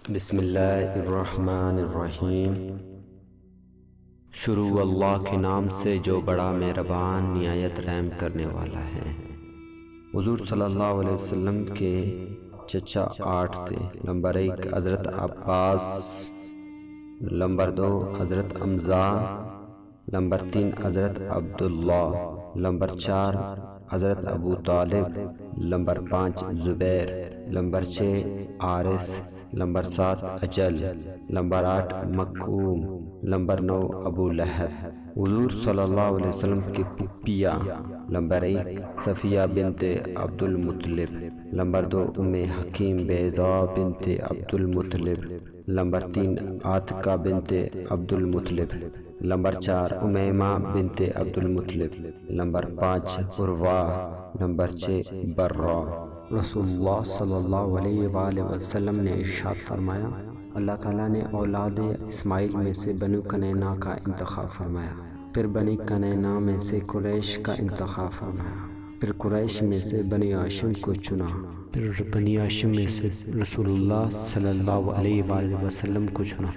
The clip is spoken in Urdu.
بسم اللہ الرحمن الرحیم۔ شروع اللہ کے نام سے جو بڑا مہربان نہایت رحم کرنے والا ہے۔ حضور صلی اللہ علیہ وسلم کے چچا 8 تھے۔ نمبر 1 حضرت عباس، نمبر 2 حضرت حمزہ، نمبر 3 حضرت عبداللہ، نمبر 4 حضرت ابو طالب، نمبر 5 زبیر، نمبر 6 حارث، نمبر 7 اجل، نمبر 8 مکوم، نمبر 9 ابو لہب۔ حضور صلی اللہ علیہ وسلم کی پھپھیاں: نمبر 1 صفیہ بنت عبد المطلب، نمبر 2 ام حکیم بیضاء بنت عبد المطلب، نمبر 3 عاتکہ بنت عبد المطلب، نمبر 4 امیمہ بنت عبد المطلب، نمبر 5 عروہ، نمبر 6 برہ۔ رسول اللہ صلی اللہ علیہ وآلہ وسلم نے ارشاد فرمایا، اللہ تعالیٰ نے اولاد اسماعیل میں سے بنو کنینا کا انتخاب فرمایا، پھر بنی کنینا میں سے قریش کا انتخاب فرمایا، پھر قریش میں سے بنی ہاشم کو چنا، پھر بنی ہاشم میں سے رسول اللہ صلی اللہ علیہ وآلہ وسلم کو چنا۔